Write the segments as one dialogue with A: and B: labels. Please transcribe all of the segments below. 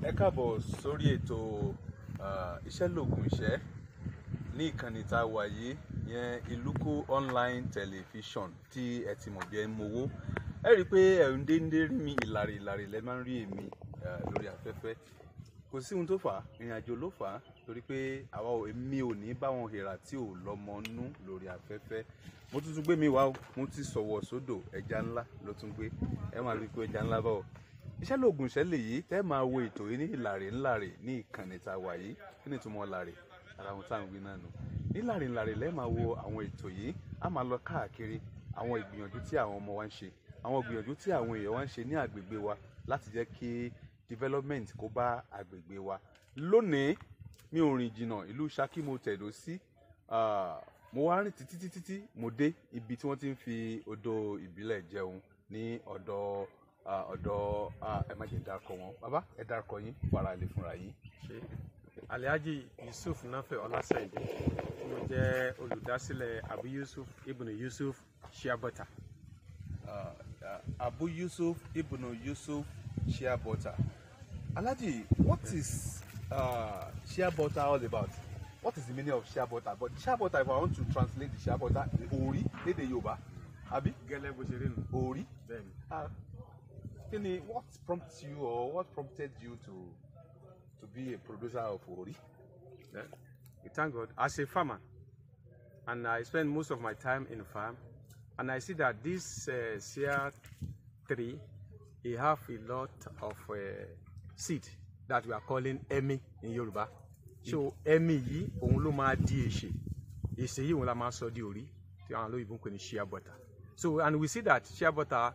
A: ẹ káàbọ̀ sórí ètò iṣẹ́ lògùn ìṣẹ́ ní ìkànnì tá a wà yìí yẹn Ìlúkò online television tí ẹ ti mọ̀ bí ẹ ń mowó. Ẹ rí i pé ẹ̀ ń déndé rí mi ìlàrí lẹ́ máa ń rí èmi lórí afẹ́fẹ́. Kò sí ohun tó fà á, ìrìn àjò ló fà á, torí pé èmi ò ní bá wọn hèrà tí ò lọ́mọ nú lórí afẹ́fẹ́. Mo tún gbé mi wá o, mo ti sọ̀wọ́ sódò ẹja ńlá ló tún gbé. Ẹ máa rí i pé ẹja ńlá báwo. Iṣẹ́ lògùn ìṣẹ́ lèyí tẹ́ máa wo ètò yìí ní ìlàrí ní ìkànnì tá a wà yìí. Kí ni ìtumọ̀ làrí? Ara wọn táwọn gbé náà nù. Ní ìlàrí lẹ́ máa wo àwọn ètò yìí, a máa lọ káàkiri àwọn ìgbìyànjú tí àwọn ọmọ wa ń ṣe, àwọn ìgbìyànjú tí àwọn èèyàn wa ń ṣe ní àgbègbè wa láti jẹ́ kí development kó bá àgbègbè wa. Lónìí mi ò rìn jìnnà, ìlú Ṣakí mo tẹ̀dó sí. Mo wá rìn títí mo dé ibi tí wọ́n ti ń fi odò ìbílẹ̀ jẹun ní ọ̀dọ̀ ẹ má jẹ́ dárúkọ wọn. Bàbá ẹ dárúkọ yín fara lè fúnra yín.
B: Alhaji Yusuf Nafe Ọlásẹ̀ndé, mo jẹ́ olùdásílẹ̀ Abu Yusuf Ibn Yusuf Shea Butter.
A: Abu Yusuf Ibn Yusuf Shea Butter. Alhaji, what is shea butter all about? What is the meaning of shea butter? But shea butter, if I want to translate the shea butter, ori, lédè Yorùbá, àbí?
B: Gẹ́lẹ́ bó ṣe rí nù.
A: Ori.
B: Bẹ́ẹ̀ni.
A: Kini, what prompted you or what prompted you to be a producer of ori?
B: Yeah. Thank God. As a farmer, and I spend most of my time in the farm, and I see that this shea tree, it have a lot of seed that we are calling emi in Yoruba. So emi yìí òun ló máa di èṣe. Èṣe yìí òun la máa sọ di orí tí àwọn olóyìnbó ń pè ní shea butter. So and we see that shea butter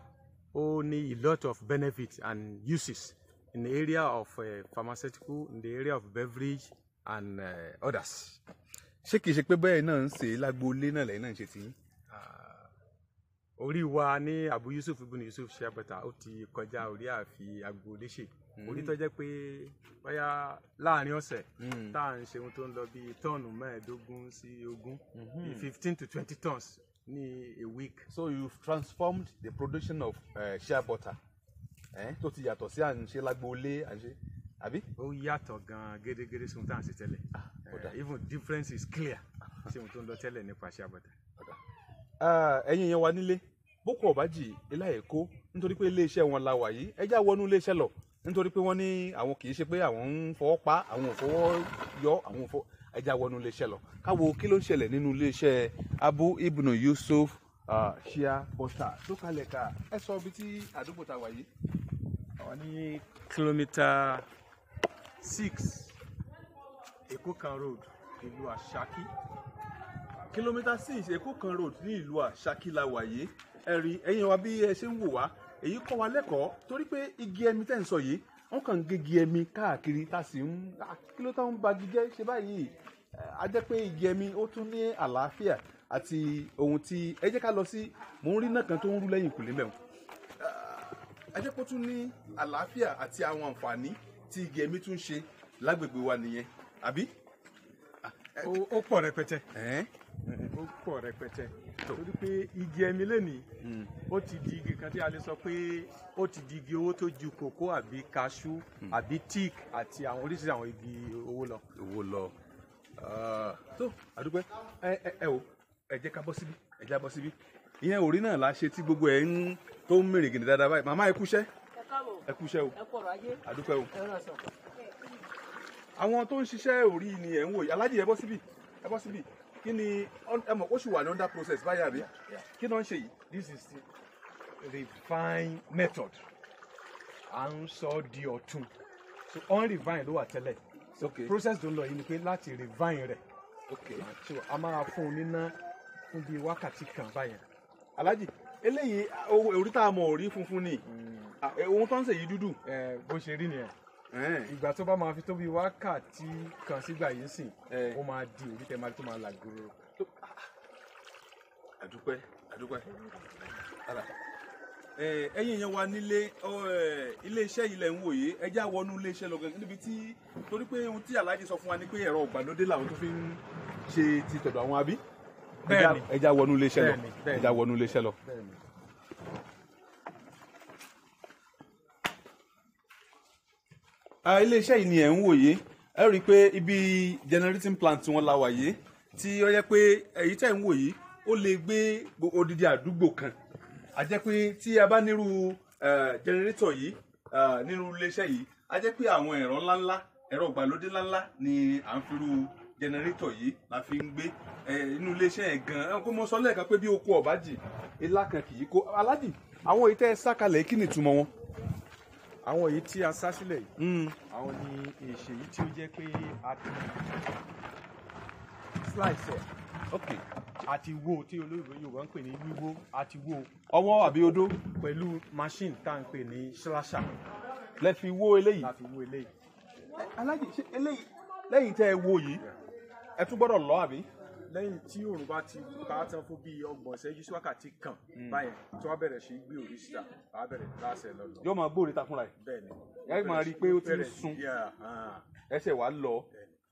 B: only a lot of benefits and uses in the area of pharmaceutical, in the area of beverage and others.
A: Ṣé kìí ṣe pé bẹ́ẹ̀ náà ń ṣe lágboolé náà lẹ́yìn náà ń ṣe tí?
B: Orí wa ní Abu Yusuf Ibn Yusuf Shea Butter ó ti kọjá orí àfi agboolé ṣe. Orí tó jẹ́ pé bóyá láàrin ọ̀sẹ̀ tá à ń ṣe ohun tó ń lọ bí tọ́ọ̀nù 15 sí 20, 15 to 20 tons ní a week.
A: So you've transformed the production of shea butter tó ti yàtọ̀ sí à ń ṣe lágboolé à ń ṣe àbí?
B: Ó yàtọ̀ gan gédégédé sí ohun tá à ń ṣe tẹ́lẹ̀. Even difference is clear sí ohun tó ń lọ tẹ́lẹ̀ nípa shea butter.
A: Ẹ̀yin yẹn wà nílé boko ọ̀bájì ilá Èkó nítorí pé iléeṣẹ́ wọn la wà yìí ẹjá wọnú iléeṣẹ́ lọ nítorí pé wọ́n ní àwọn kì í ṣe pé àwọn ń fọwọ́ pa àwọn ò fọwọ́ yọ àwọn ò fọwọ́ ẹjá wọnú iléeṣẹ́ lọ káwo kí ló ń ṣẹlẹ̀ nínú iléeṣẹ́ Abu Ibn Yusuf Shea Butter tó kalẹ̀ ká ẹ sọ ibi tí àdúgbò ta wà yìí.
B: Àwọn ní kìlómítà 6 Èkókan road ìlú Ṣakí.
A: Kìlómítà 6 Èkókan road ní ìlú Ṣakí la wà yìí. Ẹ̀rí ẹ̀yin wa bí ẹ ṣe ń wò wá èyí kọ́ wa lẹ́kọ̀ọ́ torí pé igi ẹmi tẹ́ ń sọ yìí wọ́n kàn ń gégi ẹmi káàkiri tá a sì ń kí ló táwọn bagi jẹ́ ṣe báyìí a jẹ́ pé igi ẹmi ó tún ní àlàáfíà àti ohun tí ẹ jẹ́ ká lọ sí mò ń rí náà kan tó ń rú lẹ́yìn ìkùlé mẹ́wọ̀n a jẹ́ pé ó tún ní àlàáfíà àti àwọn àǹfààní tí igi ẹmi tún ṣe lágbègbè wa nìyẹn àbí.
B: Ó pọ̀ rẹpẹtẹ. Ó pọ̀ rẹpẹtẹ torí pé igi ẹmi lẹ́nìí ó ti di igi kan tí a lè sọ pé ó ti di igi owó tó ju kòkó àbí kaṣú àbí tíìk àti àwọn oríṣiríṣi àwọn igi owó lọ. Tó àdúpẹ́ ẹ jẹ́ ká bọ́ síbí ìyẹn orí náà la ṣe tí gbogbo ẹ̀ ń tó ń mèrè gèdè dáadáa báyìí màmá ẹ kúṣẹ́ o àdúpẹ́ o. Àwọn tó ń ṣiṣẹ́ orí ni ẹ̀ ń wò yìí alájì ẹ bọ́ síbí kí ni ẹ mọ̀ ó sì wà ní under process báyà bí kí ni wọ́n ń ṣe yìí. This is the refine method. À ń sọ di ọ̀tun. So unrefined ló wà tẹ́lẹ̀. So process tó ń lọ yìí ni pé láti refine rẹ̀. So a máa fún un níná fún bíi wákàtí kan báyẹn.
A: Alájì eléyìí orí tá a mọ̀ orí funfun ni ohun tó ń ṣe yìí dúdú.
B: Bó ṣe rí nìyẹn. Ìgbà tó bá máa fi tó bí wákàtí kan sígbà yìí sìn ó máa di orí tẹ máa tó máa làgòrò.
A: Àdúpẹ́ ẹ̀yin yẹn wà nílé iléeṣẹ́ ilẹ̀ ń wòye ẹjẹ́ àwọnú iléeṣẹ́ lọ gẹ́gẹ́ níbi tí torí pé ohun tí Aláàjì sọ fún wa ni pé ẹ̀rọ ìgbàlódé làwọn tó fi ń ṣe ti tọ̀dọ̀ àwọn àbí.
B: Bẹ́ẹ̀ni
A: ẹjẹ́ àwọnú iléeṣẹ́ lọ. iléeṣẹ́ yìí ni ẹ̀ ń wòye ẹ rí i pé ibi generating plant wọn la wà yìí tí ó yẹ pé èyí tẹ̀ ń wò yìí ó lè gbé odidi àdúgbò kan a jẹ́ pé tí a bá nírú generator yìí nínú iléeṣẹ́ yìí a jẹ́ pé àwọn ẹ̀rọ ńláńlá ẹ̀rọ ìgbàlódé ńláńlá ni à ń firú generator yìí la fi ń gbé inú iléeṣẹ́ yẹn gan-an kó mo sọ lẹ́ẹ̀kan pé bí oko ọ̀bájì ilá kan kì í kó alájì àwọn èyí tẹ́ ẹ sá kalẹ̀ kí ni ìtumọ̀ wọn.
B: àwọn èyí tí a sá sílẹ̀ yìí àwọn ni èṣè yìí tí ó jẹ́ pé a ti slice ẹ̀ àti wo tí olóyìnbó Yorùbá ń pè ní wíwó àti wo
A: ọwọ́ àbí odó
B: pẹ̀lú machine tá à ń pè ní slasher
A: lẹ fi wó eléyìí.
B: láti wo eléyìí.
A: alájì ṣe eléyìí lẹ́yìn tẹ́ ẹ wo yìí ẹ tún gbọ́dọ̀ lọ àbí.
B: lẹ́yìn tí òòrùn bá ti bá tán fún bíi 30 ìṣẹ́jú sí wákàtí kan báyẹn tí wọ́n bẹ̀rẹ̀ sí gbé òrí síta wọ́n á bẹ̀rẹ̀ láṣẹ lọ.
A: yóò máa gbóòrè ta fúnra ẹ̀.
B: bẹ́ẹ̀ni.
A: ẹ máa rí i pé ó ti ń sun ẹsẹ̀ wàá lọ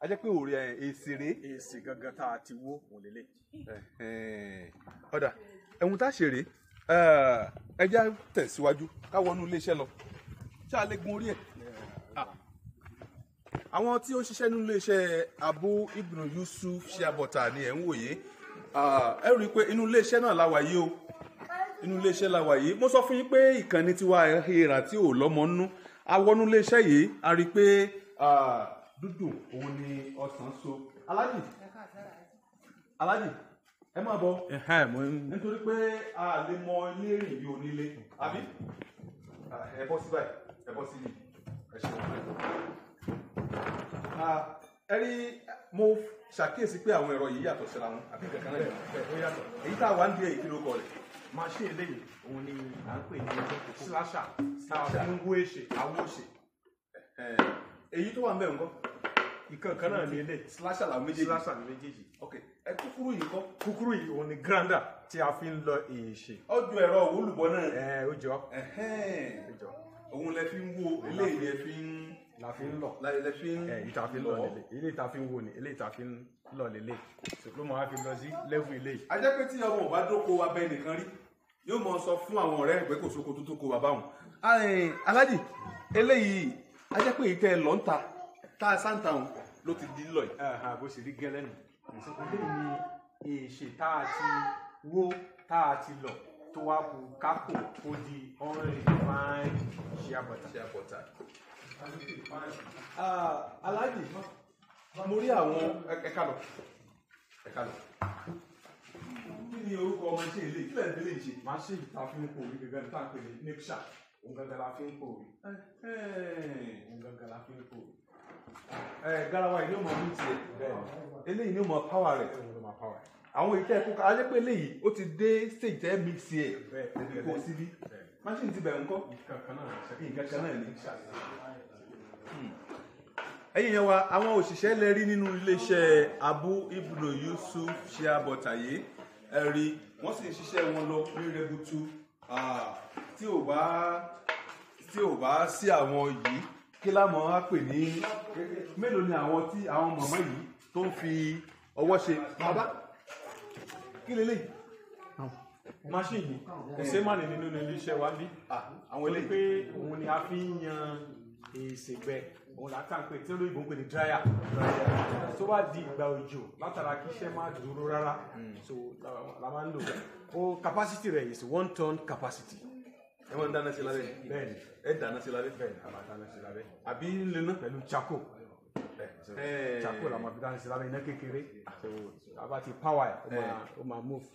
A: a jẹ́ pé òòrè èsèré.
B: èsì gangan tá a ti wó òun lélẹ̀.
A: ọ̀dà ẹ̀hún tá a ṣeré ẹ já tẹ̀síwájú ká wọnú iléeṣẹ́ lọ ṣé a lè gun orí ẹ̀. àwọn tí ó ń ṣiṣẹ́ nínú iléeṣẹ́ Abu Ibn Yusuf Shea Butter ni ẹ̀ ń wòye ẹ rí i pé inú iléeṣẹ́ náà la wà yìí o inú iléeṣẹ́ la wà yìí mo sọ fún yín pé ìkànnì tiwa èèrà tí ò lọ́mọ nínú awọnú iléeṣẹ́ yìí a rí i pé dúdú òun ni ọsàn so alájì ẹ máa bọ̀ nítorí pé a lè mọ ilé rìn bí onílé àbí ẹ bọ́ sí báyìí ẹ bọ́ sí yìí ẹ ṣe ẹ rí mo ṣàkíyèsí pé àwọn ẹ̀rọ yìí yàtọ̀ síra wọn àbí kankan náà yàtọ̀ èyí tá a wá ń di èyí kí ló kọ rẹ̀.
B: machine eléyìí òun ni à ń pè ní slasher tá a fi ń wó èṣè àwọ̀ èṣè.
A: èyí tó wà ń bẹ̀ ń kọ́.
B: ìkankan náà ni eléyìí.
A: slasher làwọn méjèèjì.
B: slasher ni méjèèjì.
A: ok ẹ kúkúrú yìí kọ́.
B: kúkúrú yìí òun ni grinder tí a fi ń lọ èṣè.
A: ó ju ẹ̀rọ olùbọ́ náà.
B: ó jọ.
A: òun lẹ fi ń wo eléyìí lẹ fi ń.
B: la fi ń lọ.
A: lẹ fi ń.
B: ìta fi ń lọ lélẹ̀ eléyìí ta fi ń wo ni eléyìí ta fi ń lọ lélẹ̀ ló máa fi lọ sí level eléyìí.
A: a jẹ́ pé tí ọmọ ò bá dóko abẹ́ nìkan rí yóò mọ sọ fún àwọn ọ̀rẹ́ ẹ̀ pé kò sóko tó kó bàbá wọn. alájì eléyìí a jẹ́ pé ìtẹ́ lọ́ ń ta tá a sáǹtà wọn ló ti di lọ yìí.
B: bó ṣe rí gẹ́lẹ́ nù. eléyìí ni èṣè tá a ti wó tá a ti lọ tó wá kú kákò ó di unrefined Shea Butter.
A: alájì mo rí àwọn ẹ̀ka lọ. kí ni orúkọ ọmọ iṣẹ́ ilé kí lẹ́yìn tẹ́lẹ̀ ṣe.
B: machine ta fi ń pò orí gẹ́gẹ́ tá à ń pè ní nipsha òun gẹ́gẹ́ la fi ń pò orí. òun gẹ́gẹ́ la fi ń pò orí.
A: garawa yìí ni ó mọ ní tiẹ̀ eléyìí ni ó mọ power rẹ̀.
B: power.
A: àwọn ìtẹ́ ẹ̀kọ́ ká ajẹ́ pé eléyìí ó ti dé stage tẹ́ mix ẹ̀ ẹ̀bí kò síbí machine ti bẹ̀rù ńkọ́.
B: ìkankan
A: náà ni. ẹ̀yin yẹn wa àwọn òṣìṣẹ́ lè rí nínú iléeṣẹ́ Abu Ibn Yusuf Shea Butter yìí ẹ rí wọ́n sì ń ṣiṣẹ́ wọn lọ ní rẹ́bùtù tí ò bá sí àwọn yìí kí lámọ̀ á pè ní mélòó ni àwọn tí àwọn mọ̀mọ́ yìí tó ń fi ọwọ́ ṣe bàbá kí lélẹ́yìí.
B: machine yìí kò ṣe má ní nínú iléeṣẹ́ wa bí
A: àwọn eléyìí
B: pé òun ni a fi ń yan èsè gbẹ òun là ń kà ń pè tí olóyìnbó ń pè ní dryer tó bá di ìgbà òjò látara kí iṣẹ́ má dúró rárá so la máa ń lò ó capacity rẹ̀ is 1 ton capacity.
A: ẹ máa ń dáná sí lálẹ́
B: bẹ́ẹ̀ni
A: ẹ dáná sí lálẹ́
B: bẹ́ẹ̀ni a máa dáná sí lálẹ́
A: àbí ńlẹ̀ náà
B: pẹ̀lú charcoal charcoal la máa fi dáná sí lálẹ́ iná kékeré so a bá ti power ó máa move.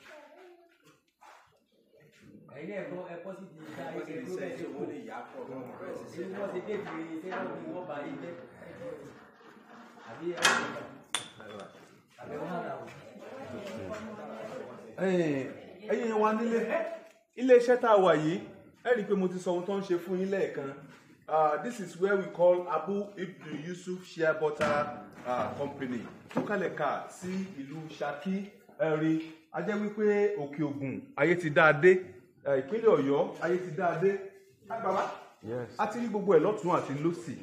C: ẹ̀yin ẹ̀kọ́ sì ti da ike tó bẹ́ẹ̀ ṣe kó lè yá pọ̀ ṣé wọ́n ti débi ṣé wọ́n ní wọ́n bá yín jẹ́ àbí
A: ẹ̀yin wa nílé iléeṣẹ́ tá a wà yìí ẹ rí i pé mo ti sọ ohun tó ń ṣe fún yín lẹ́ẹ̀kan this is where we call Abu Ibn Yusuf Shea Butter company tó kalẹ̀ ká sí ìlú Ṣakí ẹ rí a jẹ́ wípé Òkè Ògùn ayé ti dáa dé ìpínlẹ̀ Ọ̀yọ́ ayé ti dáa dé bàbá a ti rí gbogbo ẹ̀ lọ́tún àti lósì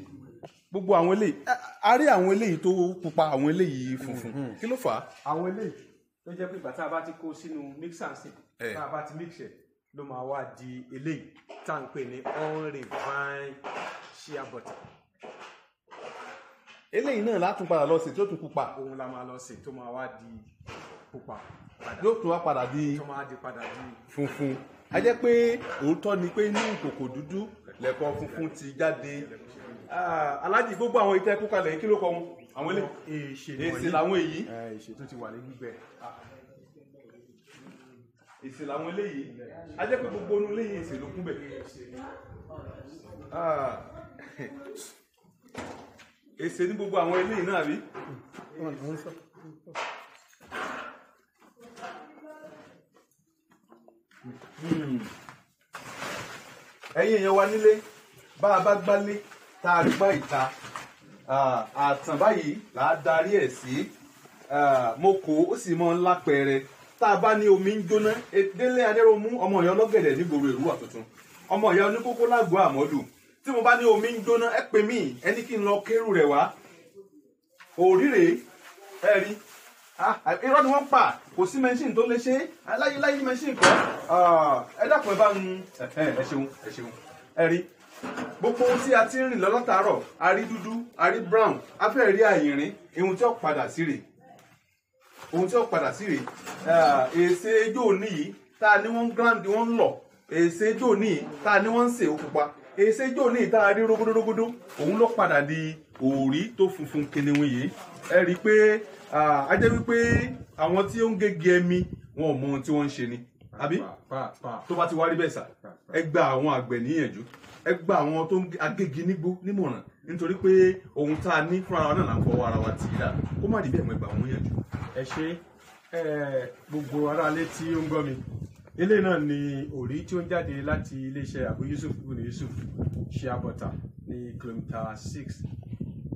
A: gbogbo àwọn eléyìí a rí àwọn eléyìí tó pupa àwọn eléyìí funfun kí ló fà á.
B: àwọn eléyìí tó jẹ́ pé ìgbà tá a bá ti kó sínú mixer sí tá a bá ti mix ẹ̀ ló máa wá di eléyìí tá à ń pè ní unrefined Shea Butter
A: eléyìí náà látún padà lọ sí tí ó tún pupa
B: òun la máa lọ sè tó máa wá di pupa padà
A: yóò tún wá padà di
B: tó máa di padà di
A: funfun a jẹ́ pé òótọ́ ni pé inú ìkòkò dúdú lẹ̀kọ̀ funfun ti jáde. Aláàjì gbogbo àwọn ìtẹ́ kú kalẹ̀ kí ló kọ wọn àwọn ilé èsì làwọn èyí
B: èsì tó ti wà ní gbígbẹ
A: èsì làwọn eléyìí a jẹ́ pé gbogbo inú eléyìí èsì ló kún bẹ̀. Èsì ní gbogbo àwọn eléyìí náà rí. Ẹ̀yin èèyàn wa nílé bá a bá gbálé tá a gbá ìta àtàn báyìí là á darí ẹ̀ sí mo kó ó sì mọ́ ńlá pẹ̀rẹ̀ tá a bá ní omi ń jóná Délé Adéròmú ọmọ ìyá ọlọ́gẹ̀dẹ̀ nígboro Èrúwà tuntun ọmọ ìyá oníkókó lágbo àmọ́dù tí mo bá ní omi ń jóná ẹ pè mí ẹni kí n lọ kérù rẹ̀ wá òrìrè ẹ rí irọ́ ni wọ́n pa kò sí mẹ́ṣìn tó lè ṣe láyé mẹ́ṣìn kọ́ ẹ dákun ẹ bá ń ẹ ṣeun ẹ rí gbogbo ohun tí a ti ń rìn lọ́lọ́tàárọ̀ a rí dúdú a rí brown a fẹ́ rí àyìnrín ohun tí ó padà sí rè èsè ejò níyì tá a ní wọ́n grand wọ́n lọ èsè ejò níyì tá a ní wọ́n ń sè ó pupa èsè ejò níyì tá a rí rógódórógódó òun ló padà di òrí tó funfun kiniwin yìí ẹ rí i pé a jẹ́ wípé àwọn tí ó ń gégi ẹmi wọn ò mọ ohun tí wọ́n ń ṣe ni àbí tó bá ti wá rí bẹ́ẹ̀ sà ẹ gba àwọn àgbẹ̀ níyànjú ẹ gba àwọn tó ń agégi nígbó nímọ̀ràn nítorí pé ohun tá a ní fúnra wa náà là ń fọwọ́ ara wa tì í dà kó má rí bẹ́ẹ̀ mọ́ ẹ gba àwọn níyànjú.
B: ẹ ṣe gbogbo aráalé tí ó ń gbọ́ mi ilé náà ni òrí tí ó ń jáde láti iléeṣẹ́ Abu Yusuf ibn Yusuf shea butter ní kìlómítà 6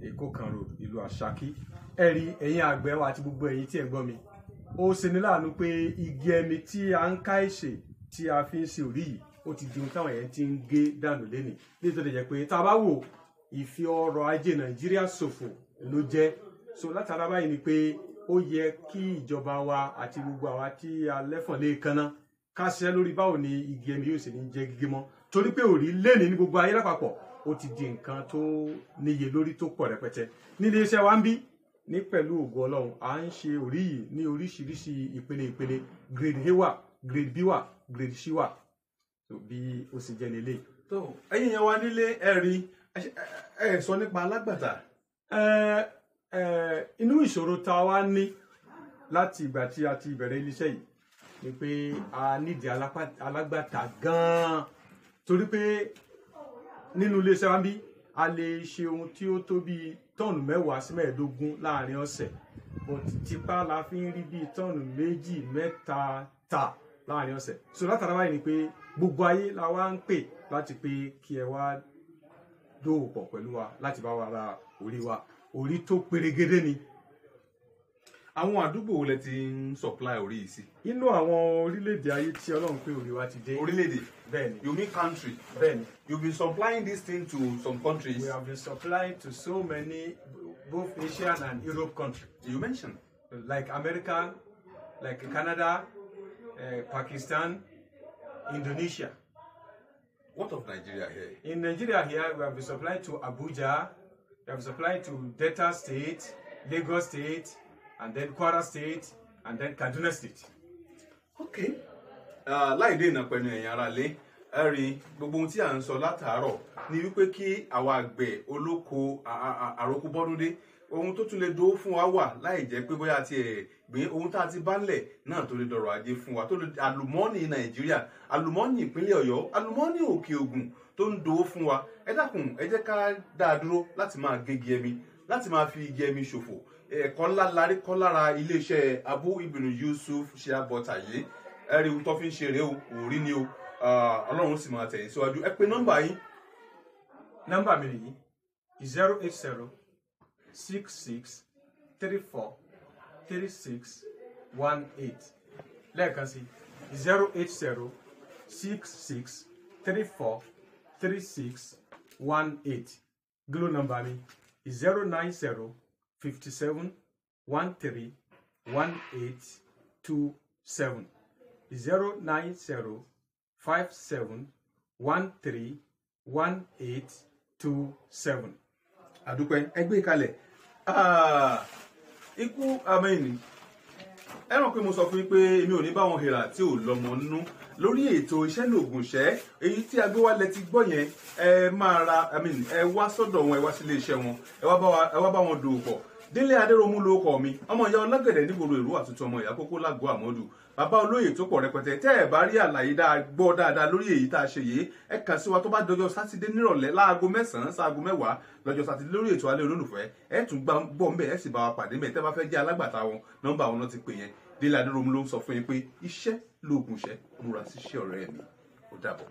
B: Èkó kan road ìlú Àṣàkí ẹ̀rí ẹ̀yin àgbẹ̀ wa àti gbogbo ẹ̀yin tí ẹ̀ ń gbọ́ mi ó ṣe ní láàánú pé igi ẹmi tí a ń ká ìṣe tí a fi ń ṣe òrí yìí ó ti di ohun táwọn yẹn ti ń gé dànù lẹ́nìí nítorí jẹ́ pé tá a bá wò ìfi ọrọ̀ ajé Nàìjíríà ṣòfò ló jẹ́ so látara báyìí ni pé ó yẹ kí ìjọba wa àti gbogbo àwa tí a lẹ́fọ̀n lé kanná ká ṣiṣẹ́ lórí báwo ni igi ẹmi yóò ṣe ní jẹ́ gígé mọ́ torí pé òrí lẹ́nìí ní gbogbo ayé lápapọ̀ ó ti di nǹkan tó níye lórí tó pọ̀ rẹpẹtẹ nílé iṣẹ́ wa ń bí ní pẹ̀lú ògo Ọlọ́run à ń ṣe òrí yìí ní oríṣiríṣi ìpele grade A wà grade B wà grade C wà bí ó sì jẹ́ nílé.
A: tó ẹ̀yin yẹn wá nílé ẹ rí ẹ sọ nípa alágbàtà.
B: Inú ìṣòro tá a wá ní láti ìgbà tí a ti bẹ̀rẹ̀ iléeṣẹ́ yìí ni pé a nídìí alágbàtà gan-an torí pé nínú iléeṣẹ́ wa bí a lè ṣe ohun tí ó tó bíi tọ́ọ̀nù 10 sí 15 láàrin ọ̀sẹ̀ but tipa la fi ń rí bíi tọ́ọ̀nù 2-3 tà láàrin ọ̀sẹ̀ so látara báyìí ni pé gbogbo ayé la wá ń pè láti pé kí ẹ wá dòwò pọ̀ pẹ̀lú wa láti bá wa ra orí tó perégedé ni.
A: Àwọn àdúgbò wo lẹ ti ń supply orí yìí sí?
B: Inú àwọn orílẹ̀-èdè ayé tí Ọlọ́run pé orí wa ti dé.
A: Orílẹ̀-èdè?
B: Bẹ́ẹ̀ni.
A: You mean country?
B: Bẹ́ẹ̀ni.
A: You've been supplying this thing to some countries?
B: We have been supplying to so many both Asian and Europe countries.
A: You mentioned?
B: Like America, like Canada, Pakistan, Indonesia.
A: What of Nigeria here?
B: In Nigeria here, we have been supplying to Abuja, we have supplied to Delta State, Lagos State, and then Kwara State, and then Kaduna State.
A: Okay. Láì dé ìnà pẹ̀lú ẹ̀yin ará lé, ẹ rí gbogbo ohun tí à ń sọ látàárọ̀ ni wípé kí àwa àgbẹ̀ olóko àròkọ bọ́dúndé ohun tó tún lè dówó fún wa wà láì jẹ́ pé bóyá ti gbé ohun tá a ti bá ńlẹ̀ náà tó lè dọ̀rọ̀ ajé fún wa tó lè àlùmọ́ọ́nì Nàìjíríà àlùmọ́ọ́nì ìpínlẹ̀ Ọ̀yọ́ àlùmọ́ọ́nì Òkè Ògùn tó ń dówó fún wa ẹ dákun ẹ jẹ́ ká dáa dúró láti máa gégi ẹmi láti máa fi igi ẹmi ṣòfò ẹ̀kọ́ ńlá larí kọ́ lára iléeṣẹ́ Abu ibn Yusuf shea butter yìí ẹ rí ohun tó fi ń ṣe rèé o òrí ni o Ọlọ́run sì máa tẹ̀yìn síwájú ẹ pè nọ́mbà yín.
B: Nọ́mbà mi nìyí 080 66 34 36 18 lẹ́ẹ̀kan sí 080 66 34 36 18 glo nọ́mbà mi 090 57 13 18 27 090 57 13 18 27.
A: Àdúpẹ́ ẹgbẹ́ kalẹ̀ ikú amẹ́ni ẹ ràn pé mo sọ fún yín pé èmi ò ní bá wọn hèrà tí ò lọ́mọ nínú lórí ètò iṣẹ́ lògùn ìṣẹ́ èyí tí agbéwálẹ̀ ti gbọ́ yẹn ẹ máa ra ẹ wá sọ́dọ̀ wọn ẹ wá sílé iṣẹ́ wọn ẹ wá bá wọn dòwò pọ̀. Délé Adéròmú ló kọ mi ọmọ ìyá ọlọ́gẹ̀dẹ̀ nígboro èrú àtúntò ọmọ ìyá kókó lágọ̀ọ́ àmọ́dù bàbá olóyè tó pọ̀ rẹpẹtẹ tẹ́ ẹ̀ bá rí àlàyé gbọ́ dáadáa lórí èyí tá a ṣe yìí ẹ kàn sí wa tó bá dọjọ́ sátidé nírọ̀lẹ́ láago 9 sáago 10 lọ́jọ́ sátidé lórí ètò alẹ́ olólùfẹ́ ẹ tún gbọ́ ńbẹ̀ ẹ sì bá wa pàdé ńbẹ̀ tẹ́ bá fẹ́ jẹ́ alágbàtà wọn nọ́mbà wọn náà ti pè yẹn Délé Adéròmú ló ń sọ fún yín pé iṣẹ́ lóògùn iṣẹ́ múra síṣẹ́ ọ̀rẹ́ mi ó dàbọ̀.